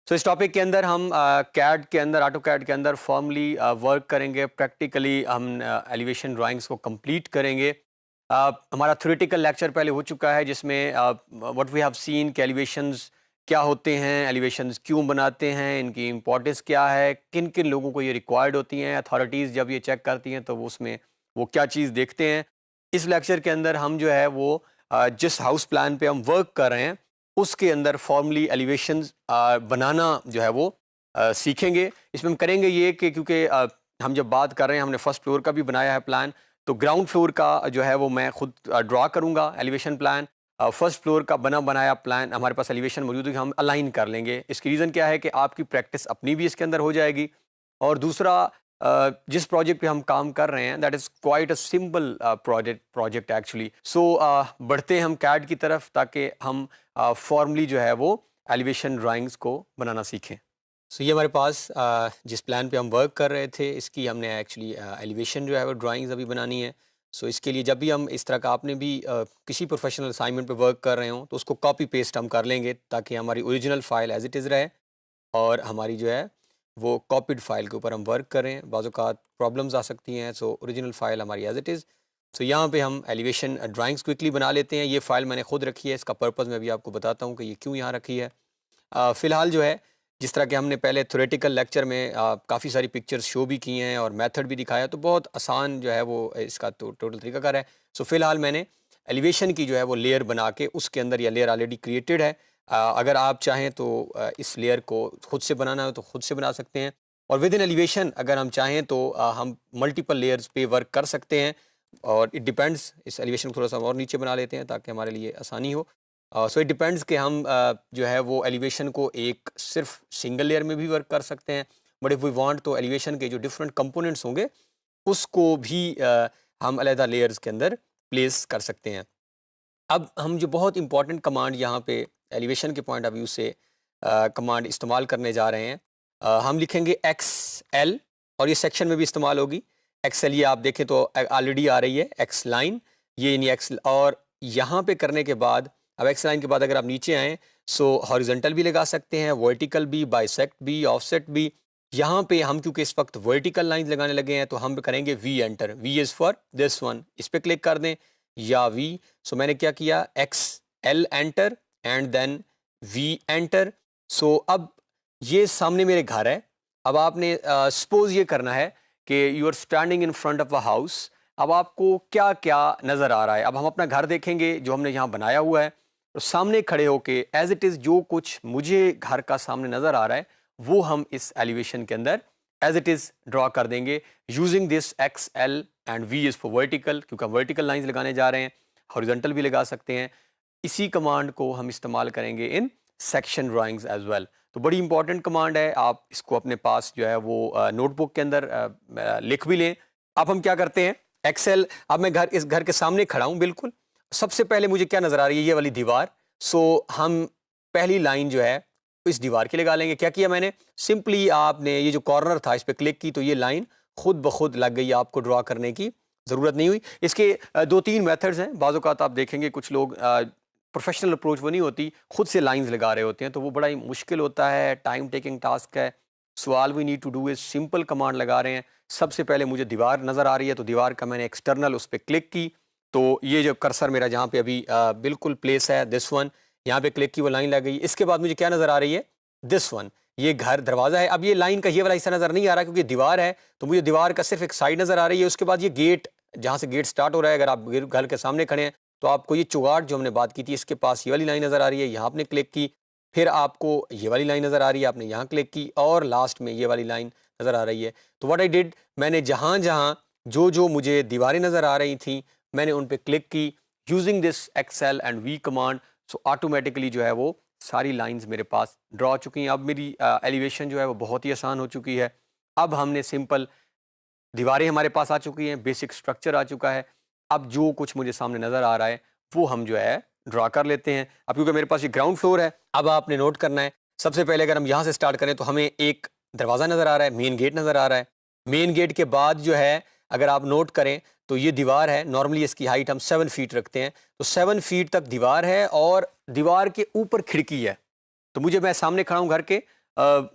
इस टॉपिक के अंदर हम कैड के अंदर, ऑटो कैड के अंदर फॉर्मली वर्क करेंगे। प्रैक्टिकली हम एलिवेशन ड्राइंग्स को कंप्लीट करेंगे। हमारा थ्योरेटिकल लेक्चर पहले हो चुका है जिसमें व्हाट वी हैव सीन कि एलिवेशंस क्या होते हैं, एलिवेशंस क्यों बनाते हैं, इनकी इंपॉर्टेंस क्या है, किन किन लोगों को ये रिक्वायर्ड होती हैं, अथॉरिटीज़ जब ये चेक करती हैं तो वो उसमें वो क्या चीज़ देखते हैं। इस लेक्चर के अंदर हम जो है वो जिस हाउस प्लान पे हम वर्क कर रहे हैं उसके अंदर फॉर्मली एलिवेशंस बनाना जो है वो सीखेंगे। इसमें हम करेंगे ये कि क्योंकि हम जब बात कर रहे हैं, हमने फर्स्ट फ्लोर का भी बनाया है प्लान, तो ग्राउंड फ्लोर का जो है वो मैं खुद ड्रा करूंगा एलिवेशन प्लान। फर्स्ट फ्लोर का बना बनाया प्लान हमारे पास एलिवेशन मौजूद है, हम अलाइन कर लेंगे। इसकी रीज़न क्या है कि आपकी प्रैक्टिस अपनी भी इसके अंदर हो जाएगी, और दूसरा जिस प्रोजेक्ट पे हम काम कर रहे हैं that is quite a simple project actually. So बढ़ते हैं हम कैड की तरफ ताकि हम फॉर्मली जो है वो एलिवेशन ड्राइंग्स को बनाना सीखें। सो ये हमारे पास जिस प्लान पे हम वर्क कर रहे थे इसकी हमने एक्चुअली एलिवेशन जो है वो ड्राइंग्स अभी बनानी है। सो इसके लिए जब भी हम इस तरह का आपने भी किसी प्रोफेशनल असाइनमेंट पे वर्क कर रहे हो तो उसको कॉपी पेस्ट हम कर लेंगे ताकि हमारी original file as it is रहे और हमारी जो है वो कॉपीड फाइल के ऊपर हम वर्क करें। बाज़-औक़ात प्रॉब्लम्स आ सकती हैं, सो ओरिजिनल फाइल हमारी एज इट इज़। सो यहाँ पे हम एलिवेशन ड्राइंग्स क्विकली बना लेते हैं। ये फ़ाइल मैंने खुद रखी है, इसका पर्पज़ मैं भी आपको बताता हूँ कि ये क्यों यहाँ रखी है। फ़िलहाल जो है जिस तरह के हमने पहले थ्योरेटिकल लेक्चर में काफ़ी सारी पिक्चर्स शो भी की हैं और मेथड भी दिखाया, तो बहुत आसान जो है वो इसका तो टोटल तरीकाकार है। सो फ़िलहाल मैंने एलिवेशन की जो है वो लेयर बना के उसके अंदर, या लेयर ऑलरेडी क्रिएटेड है, अगर आप चाहें तो इस लेयर को खुद से बनाना हो तो खुद से बना सकते हैं, और विद इन एलिवेशन अगर हम चाहें तो हम मल्टीपल लेयर्स पे वर्क कर सकते हैं। और इट डिपेंड्स, इस एलिवेशन को थोड़ा सा और नीचे बना लेते हैं ताकि हमारे लिए आसानी हो। सो इट डिपेंड्स कि हम जो है वो एलिवेशन को एक सिर्फ सिंगल लेयर में भी वर्क कर सकते हैं, बट इफ़ वी वांट तो एलिवेशन के जो डिफरेंट कंपोनेंट्स होंगे उसको भी हम अलग लेयर्स के अंदर प्लेस कर सकते हैं। अब हम जो बहुत इंपॉर्टेंट कमांड यहाँ पे एलिवेशन के पॉइंट ऑफ व्यू से कमांड इस्तेमाल करने जा रहे हैं, हम लिखेंगे XL, और ये सेक्शन में भी इस्तेमाल होगी। XL ये आप देखें तो ऑलरेडी आ रही है X लाइन, ये यानी X, और यहाँ पे करने के बाद अब X लाइन के बाद अगर आप नीचे आएँ सो हॉरिजॉन्टल भी लगा सकते हैं, वर्टिकल भी, बाइसेक्ट भी, ऑफसेट भी। यहाँ पे हम क्योंकि इस वक्त वर्टिकल लाइंस लगाने लगे हैं तो हम करेंगे V enter. V is for this one, इस पर क्लिक कर दें, या V। सो मैंने क्या किया, XL enter and then V enter. So अब ये सामने मेरे घर है। अब आपने सपोज ये करना है कि you are standing in front of a house. अब आपको क्या क्या नज़र आ रहा है, अब हम अपना घर देखेंगे जो हमने यहाँ बनाया हुआ है, तो सामने खड़े होके एज इट इज़ जो कुछ मुझे घर का सामने नज़र आ रहा है वो हम इस एलिवेशन के अंदर एज इट इज़ ड्रॉ कर देंगे using this XL and V is for vertical, क्योंकि हम वर्टिकल लाइंस लगाने जा रहे हैं, हॉरिजॉन्टल भी लगा सकते हैं। इसी कमांड को हम इस्तेमाल करेंगे in section drawings as well. तो बड़ी इंपॉर्टेंट कमांड है, आप इसको अपने पास जो है वो नोटबुक के अंदर लिख भी लें। अब हम क्या करते हैं, XL, अब मैं इस घर के सामने खड़ा हूँ, बिल्कुल सबसे पहले मुझे क्या नज़र आ रही है, ये वाली दीवार। सो हम पहली लाइन जो है इस दीवार की लगा लेंगे। क्या किया मैंने, सिंपली आपने ये जो कॉर्नर था इस पर क्लिक की तो ये लाइन खुद ब खुद लग गई, आपको ड्रॉ करने की ज़रूरत नहीं हुई। इसके 2-3 मेथड्स हैं। बाज़ औक़ात आप देखेंगे कुछ लोग प्रोफेशनल अप्रोच वो नहीं होती, खुद से लाइंस लगा रहे होते हैं, तो वो बड़ा ही मुश्किल होता है, टाइम टेकिंग टास्क है। So all we need to do is simple command लगा रहे हैं। सबसे पहले मुझे दीवार नज़र आ रही है तो दीवार का मैंने एक्सटर्नल उस पर क्लिक की, तो ये जो कर्सर मेरा जहाँ पे अभी बिल्कुल प्लेस है, दिस वन, यहाँ पे क्लिक की वो लाइन लग गई। इसके बाद मुझे क्या नज़र आ रही है, दिस वन, ये घर दरवाज़ा है। अब ये लाइन का ये वाला हिस्सा नज़र नहीं आ रहा क्योंकि दीवार है, तो मुझे दीवार का सिर्फ एक साइड नज़र आ रही है। उसके बाद ये गेट, जहाँ से गेट स्टार्ट हो रहा है, अगर आप घर के सामने खड़े हैं तो आपको ये चुगाट जो हमने बात की थी इसके पास ये वाली लाइन नज़र आ रही है, यहाँ आपने क्लिक की, फिर आपको ये वाली लाइन नज़र आ रही है, आपने यहाँ क्लिक की, और लास्ट में ये वाली लाइन नज़र आ रही है। तो व्हाट आई डिड, मैंने जहाँ जहाँ जो जो मुझे दीवारें नज़र आ रही थी मैंने उन पर क्लिक की using this XL and V command. So automatically जो है वो सारी लाइंस मेरे पास ड्रॉ चुकी हैं। अब मेरी एलिवेशन जो है वो बहुत ही आसान हो चुकी है। अब हमने सिंपल दीवारें हमारे पास आ चुकी हैं, बेसिक स्ट्रक्चर आ चुका है। अब जो कुछ मुझे सामने नज़र आ रहा है वो हम जो है ड्रा कर लेते हैं। अब क्योंकि मेरे पास ये ग्राउंड फ्लोर है, अब आपने नोट करना है सबसे पहले अगर हम यहाँ से स्टार्ट करें तो हमें एक दरवाज़ा नज़र आ रहा है, मेन गेट नज़र आ रहा है। मेन गेट के बाद जो है अगर आप नोट करें तो ये दीवार है, नॉर्मली इसकी हाइट हम 7 फीट रखते हैं, तो 7 फीट तक दीवार है और दीवार के ऊपर खिड़की है। तो मैं सामने खड़ा हूँ घर के,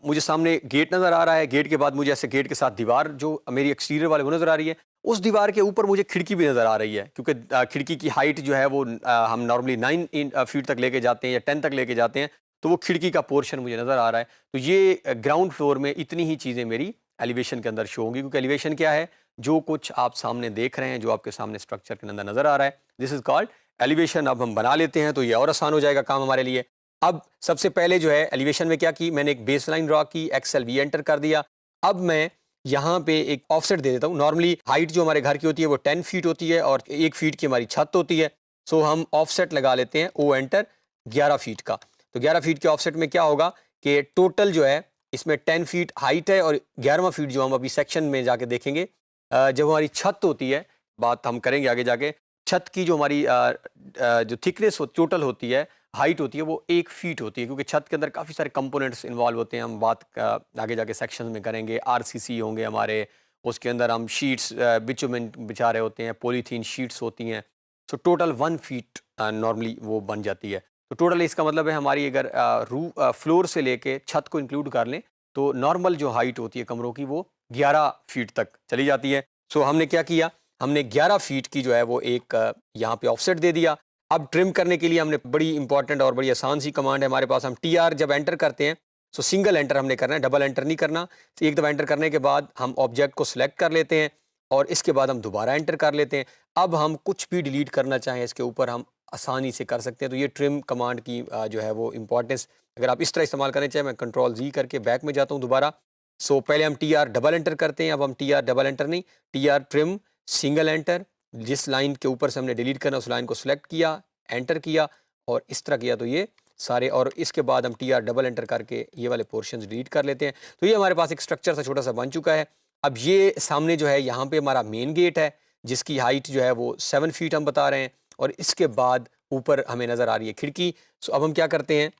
मुझे सामने गेट नज़र आ रहा है, गेट के बाद मुझे ऐसे गेट के साथ दीवार जो मेरी एक्सटीरियर वाले वो नज़र आ रही है, उस दीवार के ऊपर मुझे खिड़की भी नज़र आ रही है, क्योंकि खिड़की की हाइट जो है वो हम नॉर्मली 9 फीट तक लेके जाते हैं या 10 तक लेके जाते हैं, तो वो खिड़की का पोर्शन मुझे नज़र आ रहा है। तो ये ग्राउंड फ्लोर में इतनी ही चीज़ें मेरी एलिवेशन के अंदर शो होंगी, क्योंकि एलिवेशन क्या है, जो कुछ आप सामने देख रहे हैं, जो आपके सामने स्ट्रक्चर के अंदर नज़र आ रहा है, दिस इज़ कॉल्ड एलिवेशन। अब हम बना लेते हैं तो ये और आसान हो जाएगा काम हमारे लिए। अब सबसे पहले जो है एलिवेशन में क्या की, मैंने एक बेस लाइन ड्रॉ की, एक्सेल वी एंटर कर दिया। अब मैं यहाँ पे एक ऑफसेट दे देता हूँ। नॉर्मली हाइट जो हमारे घर की होती है वो 10 फीट होती है और 1 फीट की हमारी छत होती है। सो हम ऑफसेट लगा लेते हैं, ओ एंटर, 11 फीट का। तो 11 फीट के ऑफसेट में क्या होगा कि टोटल जो है इसमें 10 फीट हाइट है और 11वां फीट जो हम अभी सेक्शन में जाके देखेंगे, जब हमारी छत होती है, बात हम करेंगे आगे जाके, छत की जो हमारी जो थिकनेस टोटल होती है, हाइट होती है, वो 1 फीट होती है, क्योंकि छत के अंदर काफ़ी सारे कंपोनेंट्स इन्वॉल्व होते हैं। हम बात आगे जाके सेक्शन में करेंगे, आरसीसी होंगे हमारे, उसके अंदर हम शीट्स बिचुमेन बिछा रहे होते हैं, पॉलीथीन शीट्स होती हैं। सो टोटल 1 फीट नॉर्मली वो बन जाती है। तो टोटल इसका मतलब है हमारी अगर फ्लोर से लेके छत को इंक्लूड कर लें तो नॉर्मल जो हाइट होती है कमरों की वो 11 फीट तक चली जाती है। सो हमने क्या किया, हमने 11 फीट की जो है वो एक यहाँ पे ऑफसेट दे दिया। अब ट्रिम करने के लिए हमने बड़ी इंपॉर्टेंट और बड़ी आसान सी कमांड है हमारे पास, हम टी आर जब एंटर करते हैं तो सिंगल एंटर हमने करना है, डबल एंटर नहीं करना। तो एक दफ़ा एंटर करने के बाद हम ऑब्जेक्ट को सिलेक्ट कर लेते हैं और इसके बाद हम दोबारा एंटर कर लेते हैं। अब हम कुछ भी डिलीट करना चाहें इसके ऊपर हम आसानी से कर सकते हैं। तो ये ट्रिम कमांड की जो है वो इंपॉर्टेंस अगर आप इस तरह इस्तेमाल करना चाहें, मैं कंट्रोल जी करके बैक में जाता हूँ दोबारा। सो पहले हम टी आर डबल एंटर करते हैं, अब हम टी आर डबल एंटर नहीं, T R trim single enter, जिस लाइन के ऊपर से हमने डिलीट करना उस लाइन को सिलेक्ट किया, एंटर किया और इस तरह किया, तो ये सारे, और इसके बाद हम टी आर डबल एंटर करके ये वाले पोर्शन डिलीट कर लेते हैं। तो ये हमारे पास एक स्ट्रक्चर सा छोटा सा बन चुका है। अब ये सामने जो है यहाँ पे हमारा मेन गेट है जिसकी हाइट जो है वो 7 फीट हम बता रहे हैं और इसके बाद ऊपर हमें नज़र आ रही है खिड़की। सो अब हम क्या करते हैं,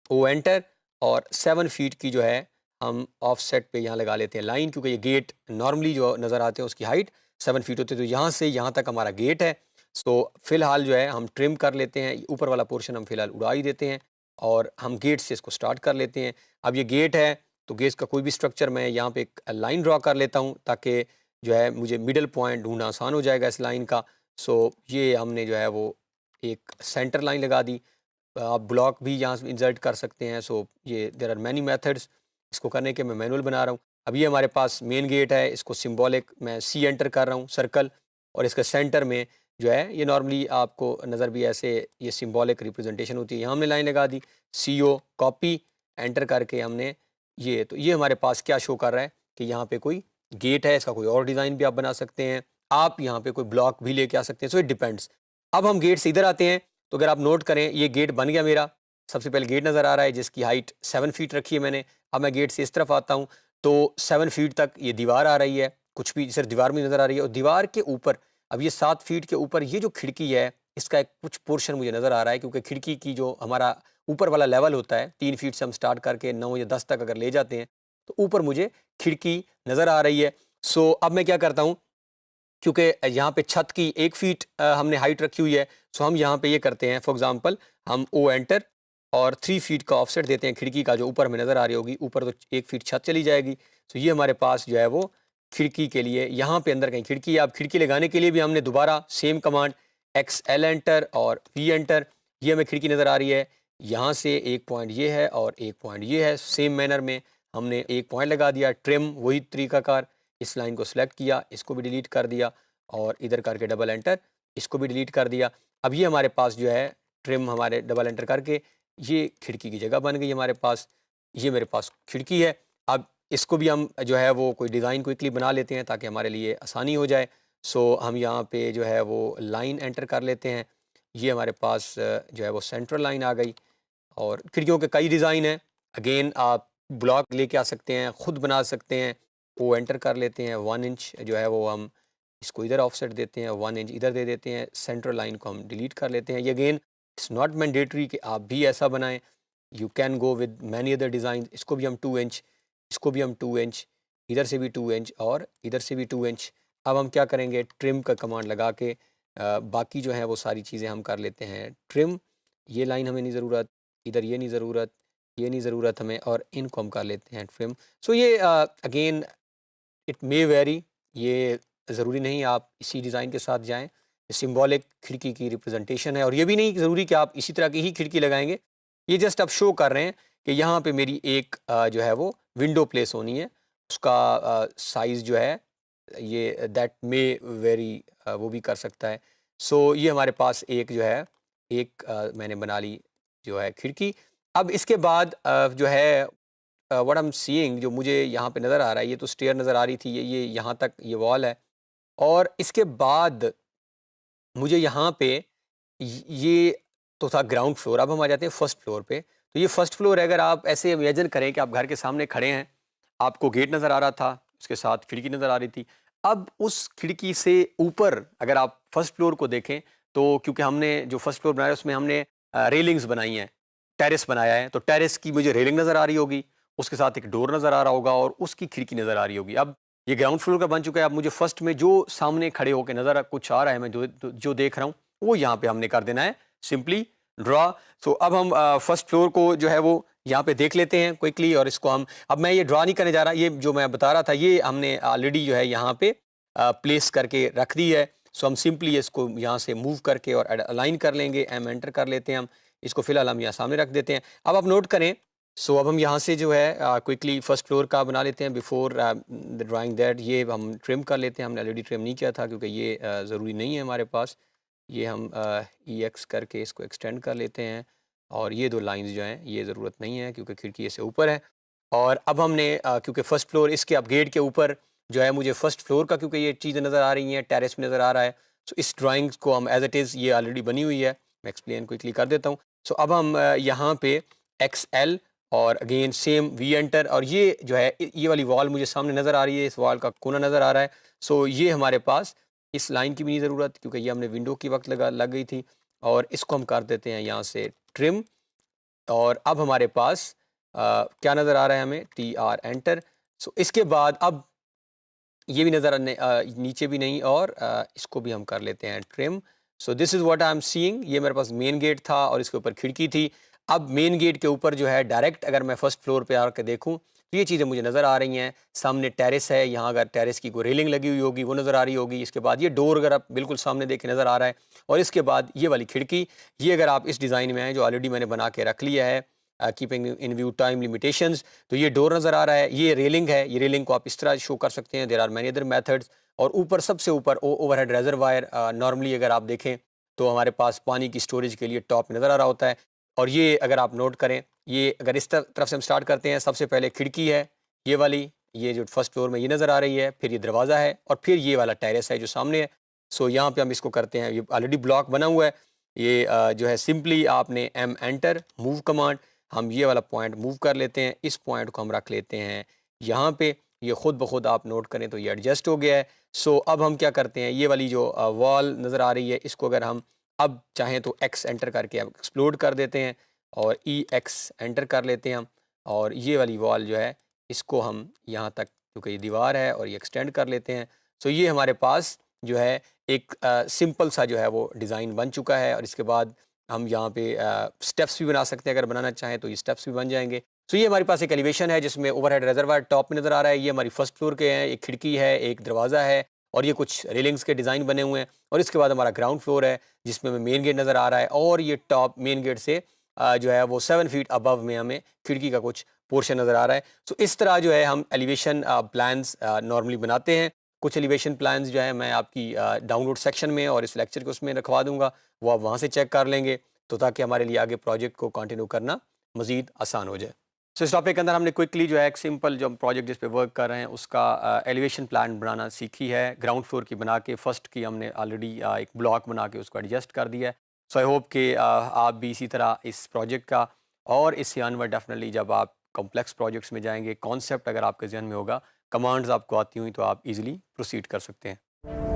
ओ एंटर और 7 फीट की जो है हम ऑफसेट पे यहाँ लगा लेते हैं लाइन, क्योंकि ये गेट नॉर्मली जो नज़र आते हैं उसकी हाइट 7 फीट होती है। तो यहाँ से यहाँ तक हमारा गेट है। सो फिलहाल जो है हम ट्रिम कर लेते हैं, ऊपर वाला पोर्शन हम फिलहाल उड़ा ही देते हैं और हम गेट से इसको स्टार्ट कर लेते हैं। अब ये गेट है तो गेट का कोई भी स्ट्रक्चर मैं यहाँ पे एक लाइन ड्रॉ कर लेता हूँ ताकि जो है मुझे मिडल पॉइंट ढूंढना आसान हो जाएगा इस लाइन का। सो ये हमने जो है वो एक सेंटर लाइन लगा दी। आप ब्लॉक भी यहाँ से इंसर्ट कर सकते हैं। सो ये देयर आर मैनी मेथड्स इसको करने के, मैं मैनुअल बना रहा हूँ। अब ये हमारे पास मेन गेट है, इसको सिंबॉलिक मैं सी एंटर कर रहा हूँ सर्कल, और इसके सेंटर में जो है ये नॉर्मली आपको नज़र भी ऐसे ये सिंबॉलिक रिप्रेजेंटेशन होती है। यहाँ हमने लाइन लगा दी, सी ओ कॉपी एंटर करके हमने ये, तो ये हमारे पास क्या शो कर रहा है कि यहाँ पे कोई गेट है। इसका कोई और डिज़ाइन भी आप बना सकते हैं, आप यहाँ पे कोई ब्लॉक भी लेके आ सकते हैं। So it depends. अब हम गेट से इधर आते हैं, तो अगर आप नोट करें ये गेट बन गया मेरा। सबसे पहले गेट नज़र आ रहा है जिसकी हाइट 7 फीट रखी है मैंने। अब मैं गेट से इस तरफ आता हूँ तो 7 फीट तक ये दीवार आ रही है, कुछ भी सिर्फ दीवार में नज़र आ रही है और दीवार के ऊपर अब ये 7 फीट के ऊपर ये जो खिड़की है इसका एक कुछ पोर्शन मुझे नज़र आ रहा है, क्योंकि खिड़की की जो हमारा ऊपर वाला लेवल होता है 3 फीट से हम स्टार्ट करके 9 या 10 तक अगर ले जाते हैं तो ऊपर मुझे खिड़की नज़र आ रही है। सो अब मैं क्या करता हूँ, क्योंकि यहाँ पे छत की 1 फीट हमने हाइट रखी हुई है, सो हम यहाँ पे ये करते हैं, फॉर एग्जांपल हम ओ एंटर और 3 फीट का ऑफसेट देते हैं खिड़की का, जो ऊपर हमें नज़र आ रही होगी, ऊपर तो 1 फीट छत चली जाएगी। सो ये हमारे पास जो है वो खिड़की के लिए यहाँ पे अंदर कहीं खिड़की है। अब खिड़की लगाने के लिए भी हमने दोबारा same command x L enter और वी एंटर, ये हमें खिड़की नज़र आ रही है। यहाँ से एक पॉइंट ये है और एक पॉइंट ये है, सेम मैनर में हमने एक पॉइंट लगा दिया, ट्रिम वही तरीकाकार, इस लाइन को सिलेक्ट किया, इसको भी डिलीट कर दिया और इधर करके डबल एंटर, इसको भी डिलीट कर दिया। अब ये हमारे पास जो है ट्रिम हमारे डबल एंटर करके ये खिड़की की जगह बन गई हमारे पास। ये मेरे पास खिड़की है। अब इसको भी हम जो है वो कोई डिज़ाइन क्विकली बना लेते हैं ताकि हमारे लिए आसानी हो जाए। सो हम यहाँ पे जो है वो लाइन एंटर कर लेते हैं। ये हमारे पास जो है वो सेंट्रल लाइन आ गई और खिड़कियों के कई डिज़ाइन हैं। अगेन आप ब्लॉक लेके आ सकते हैं, ख़ुद बना सकते हैं। वो एंटर कर लेते हैं, 1 इंच जो है वो हम इसको इधर ऑफसेट देते हैं, 1 इंच इधर दे देते हैं, सेंट्रल लाइन को हम डिलीट कर लेते हैं। ये अगेन इट्स नॉट मैंडेटरी कि आप भी ऐसा बनाएं। You can go with many other design. इसको भी हम 2 इंच, इसको भी हम 2 इंच, इधर से भी 2 इंच और इधर से भी 2 इंच। अब हम क्या करेंगे, ट्रिम का कमांड लगा के बाकी जो है वो सारी चीज़ें हम कर लेते हैं ट्रिम। ये लाइन हमें नहीं ज़रूरत, इधर ये नहीं ज़रूरत, ये नहीं ज़रूरत हमें, और इनको हम कर लेते हैं ट्रिम। सो ये अगेन इट मे वेरी, ये ज़रूरी नहीं आप इसी डिज़ाइन के साथ जाएँ। सिंबॉलिक खिड़की की रिप्रेजेंटेशन है, और ये भी नहीं ज़रूरी कि आप इसी तरह की ही खिड़की लगाएँगे। ये जस्ट आप शो कर रहे हैं कि यहाँ पे मेरी एक जो है वो विंडो प्लेस होनी है। उसका साइज़ जो है ये दैट मे वेरी, वो भी कर सकता है। सो ये हमारे पास एक जो है, एक मैंने बना ली जो है खिड़की। अब इसके बाद जो है व्हाट आई एम सीइंग, जो मुझे यहाँ पे नज़र आ रहा है, ये तो स्टेयर नज़र आ रही थी, ये यहाँ तक ये वॉल है, और इसके बाद मुझे यहाँ पे ये तो था ग्राउंड फ्लोर। अब हम आ जाते हैं फर्स्ट फ्लोर पे। तो ये फर्स्ट फ्लोर है। अगर आप ऐसे इमेजिन करें कि आप घर के सामने खड़े हैं, आपको गेट नज़र आ रहा था, उसके साथ खिड़की नज़र आ रही थी। अब उस खिड़की से ऊपर अगर आप फर्स्ट फ्लोर को देखें, तो क्योंकि हमने जो फर्स्ट फ्लोर बनाया उसमें हमने रेलिंग्स बनाई हैं, टेरेस बनाया है, तो टेरेस की मुझे रेलिंग नज़र आ रही होगी, उसके साथ एक डोर नज़र आ रहा होगा और उसकी खिड़की नज़र आ रही होगी। अब ये ग्राउंड फ्लोर का बन चुका है। अब मुझे फर्स्ट में जो सामने खड़े होकर नज़र कुछ आ रहा है, मैं जो देख रहा हूँ, वो यहाँ पे हमने कर देना है सिंपली ड्रा। सो अब हम फर्स्ट फ्लोर को जो है वो यहाँ पे देख लेते हैं क्विकली, और इसको हम, अब मैं ये ड्रा नहीं करने जा रहा, ये जो मैं बता रहा था ये हमने ऑलरेडी जो है यहाँ पे प्लेस करके रख दी है। सो हम सिंपली इसको यहाँ से मूव करके और अलाइन कर लेंगे, एम एंटर कर लेते हैं हम। इसको फिलहाल हम यहाँ सामने रख देते हैं। अब आप नोट करें, सो अब हम यहाँ से जो है क्विकली फर्स्ट फ्लोर का बना लेते हैं। बिफोर द ड्राइंग दैट, ये हम ट्रिम कर लेते हैं। हमने ऑलरेडी ट्रिम नहीं किया था क्योंकि ये ज़रूरी नहीं है हमारे पास। ये हम ई एक्स करके इसको एक्सटेंड कर लेते हैं, और ये दो लाइंस जो हैं ये ज़रूरत नहीं है क्योंकि खिड़की इससे ऊपर है। और अब हमने क्योंकि फर्स्ट फ्लोर इसके अब गेट के ऊपर जो है, मुझे फर्स्ट फ्लोर का क्योंकि ये चीज़ें नज़र आ रही हैं, टेरेस में नज़र आ रहा है। सो इस ड्राइंग को हम एज इट इज़, ये ऑलरेडी बनी हुई है, मैं एक्सप्लेन क्विकली कर देता हूँ। सो अब हम यहाँ पे एक्स एल और अगेन सेम वी एंटर, और ये जो है ये वाली वॉल मुझे सामने नज़र आ रही है, इस वॉल का कोना नज़र आ रहा है। सो ये हमारे पास इस लाइन की भी नहीं ज़रूरत क्योंकि ये हमने विंडो की वक्त लग गई थी, और इसको हम कर देते हैं यहाँ से ट्रिम। और अब हमारे पास क्या नज़र आ रहा है हमें, टी आर एंटर। सो इसके बाद अब ये भी नज़र नीचे भी नहीं, और इसको भी हम कर लेते हैं trim. So this is what I am seeing. ये मेरे पास मेन गेट था और इसके ऊपर खिड़की थी। अब मेन गेट के ऊपर जो है डायरेक्ट अगर मैं फर्स्ट फ्लोर पे आकर देखूं, तो ये चीज़ें मुझे नज़र आ रही हैं। सामने टेरेस है, यहाँ अगर टेरेस की कोई रेलिंग लगी हुई होगी वो नज़र आ रही होगी। इसके बाद ये डोर अगर आप बिल्कुल सामने देखें नज़र आ रहा है, और इसके बाद ये वाली खिड़की, ये अगर आप इस डिज़ाइन में हैं जो ऑलरेडी मैंने बना के रख लिया है, keeping in view time limitations, तो ये डोर नज़र आ रहा है, ये रेलिंग है। ये रेलिंग को आप इस तरह शो कर सकते हैं, there are many other methods. और ऊपर सबसे ऊपर ओवरहेड रेजरवायर, नॉर्मली अगर आप देखें तो हमारे पास पानी की स्टोरेज के लिए टॉप में नज़र आ रहा होता है। और ये अगर आप नोट करें, ये अगर इस तरफ से हम स्टार्ट करते हैं, सबसे पहले खिड़की है ये वाली, ये जो फर्स्ट फ्लोर में ये नज़र आ रही है, फिर ये दरवाज़ा है, और फिर ये वाला टेरेस है जो सामने है। सो यहाँ पे हम इसको करते हैं, ये ऑलरेडी ब्लॉक बना हुआ है। ये जो है सिंपली आपने एम एंटर मूव कमांड, हम ये वाला पॉइंट मूव कर लेते हैं, इस पॉइंट को हम रख लेते हैं यहाँ पे। ये खुद ब खुद आप नोट करें तो ये एडजस्ट हो गया है। सो अब हम क्या करते हैं, ये वाली जो वॉल नज़र आ रही है, इसको अगर हम अब चाहें तो एक्स एंटर करके अब एक्सप्लोड कर देते हैं, और ई एक्स एंटर कर लेते हैं हम। और ये वाली वॉल जो है इसको हम यहाँ तक, क्योंकि ये दीवार है, और ये एक्सटेंड कर लेते हैं। सो ये हमारे पास जो है एक सिंपल सा जो है वो डिज़ाइन बन चुका है। और इसके बाद हम यहाँ पे स्टेप्स भी बना सकते हैं, अगर बनाना चाहें तो ये स्टेप्स भी बन जाएंगे। सो ये हमारे पास एक एलिवेशन है जिसमें ओवरहेड रिजर्वायर टॉप में नज़र आ रहा है। ये हमारी फर्स्ट फ्लोर के हैं, एक खिड़की है, एक दरवाज़ा है, और ये कुछ रेलिंग्स के डिज़ाइन बने हुए हैं। और इसके बाद हमारा ग्राउंड फ्लोर है जिसमें हमें मेन गेट नज़र आ रहा है, और ये टॉप मेन गेट से जो है वो 7 फीट अबव में हमें खिड़की का कुछ पोर्शन नज़र आ रहा है। सो इस तरह जो है हम एलिवेशन प्लान्स नॉर्मली बनाते हैं। कुछ एलिवेशन प्लान्स जो है मैं आपकी डाउनलोड सेक्शन में और इस लेक्चर के उसमें रखवा दूंगा, वो आप वहाँ से चेक कर लेंगे, तो ताकि हमारे लिए आगे प्रोजेक्ट को कंटिन्यू करना मज़ीद आसान हो जाए। सो इस टॉपिक के अंदर हमने क्विकली जो है एक सिंपल जो प्रोजेक्ट जिस पे वर्क कर रहे हैं उसका एलिवेशन प्लान बनाना सीखी है। ग्राउंड फ्लोर की बना के फर्स्ट की हमने ऑलरेडी एक ब्लॉक बना के उसको एडजस्ट कर दिया है। सो आई होप कि आप भी इसी तरह इस प्रोजेक्ट का और इससे अनवर डेफिनेटली जब आप कॉम्प्लेक्स प्रोजेक्ट्स में जाएंगे, कॉन्सेप्ट अगर आपके जहन में होगा, कमांड्स आपको आती हुई, तो आप इजीली प्रोसीड कर सकते हैं।